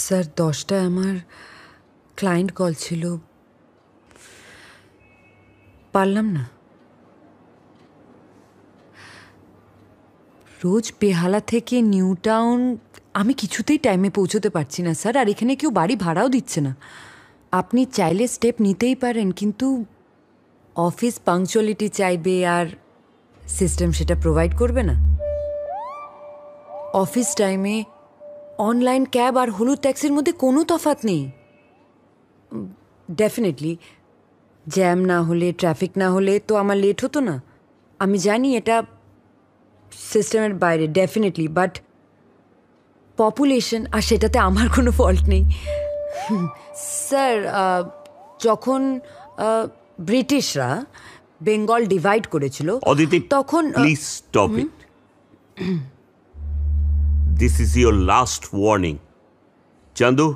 Sir 10টায় আমার client call ছিল, পারলাম না। রোজ বেহালা থেকে নিউ টাউন আমি কিছুতেই টাইমে পৌঁছতে পারছি না স্যার, আর এখানে কেউ বাড়ি ভাড়াও দিচ্ছে না। আপনি চাইলে স্টেপ নিতেই পারেন, কিন্তু অফিস পাংচুয়ালিটি চাইবে আর সিস্টেম সেটা প্রোভাইড করবে না। অফিস টাইমে অনলাইন ক্যাব আর হলুদ ট্যাক্সির মধ্যে কোনো তফাৎ নেই। ডেফিনেটলি জ্যাম না হলে, ট্রাফিক না হলে তো আমার লেট হতো না। আমি জানি এটা সিস্টেমের বাইরে ডেফিনেটলি, বাট পপুলেশন, আর সেটাতে আমার কোনো ফল্ট নেই। স্যার যখন ব্রিটিশরা বেঙ্গল ডিভাইড করেছিল তখন please stop it. This is your last warning. Chandu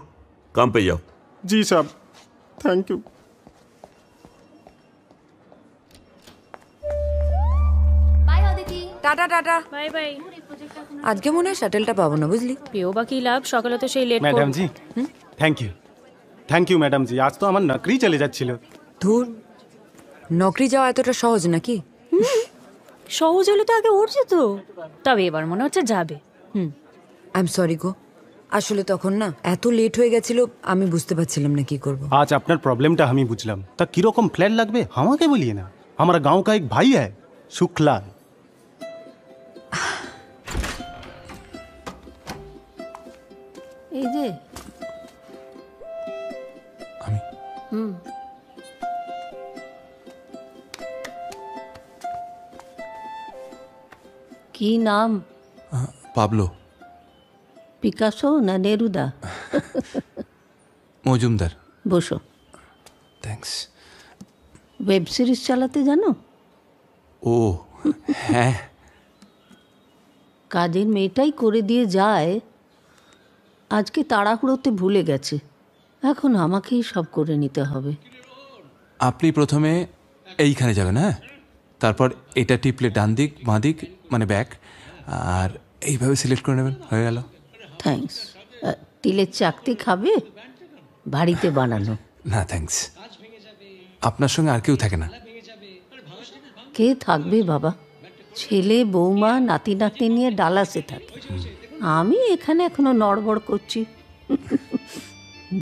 काम पे जाओ। जी साहब, thank you. Tata tata, bye bye. আজকে মনে হয় শাটেলটা পাবো না, বুঝলি? পেও বা কি লাভ, সকালে তো সেই late. Madam ji thank you madam ji, আজ তো আমার নকরি চলে যাচ্ছিল। ধুর, নকরি যাওয়া এতটা সহজ নাকি? সহজ হলে তো আগে উঠ যেত, তবে এবার মনে হচ্ছে যাবে। আই এম সরি গো, আসলে তখন না এত লেট হয়ে গেছিল, আমি বুঝতে পারছিলাম না কি করব। आज আপনার প্রবলেমটা আমি বুঝলাম। তা কিরকম প্ল্যান লাগবে আমাকে বলিয়ে না। हमारा गांव का एक भाई है सुखलाल। এই যে আমি কি নাম? পাবলো পিকাসো না নেরুদা? মজুমদার। বসো। থ্যাঙ্কস। ওয়েব সিরিজ চালাতে জানো? ও হ্যাঁ। কাজের মেয়েটাই করে দিয়ে যায়, আজকে তাড়াহুড়োতে ভুলে গেছে, এখন আমাকেই সব করে নিতে হবে। আপনি প্রথমে এইখানে যাবেন, হ্যাঁ, তারপর এটা টিপলে ডান দিক বাঁ দিক মানে ব্যাক, আর এইভাবে সিলেক্ট করে নেবেন, হয়ে গেল। থ্যাঙ্কস। তিলের চাকতি খাবে? বাড়িতে বানানো। না থ্যাঙ্কস, আপনার সঙ্গে আর কেউ থাকে না। কে থাকবে বাবা? ছেলে বৌমা নাতি নাতনি নিয়ে ডালাসে থাকে, আমি এখানে এখনো নড়বড় করছি।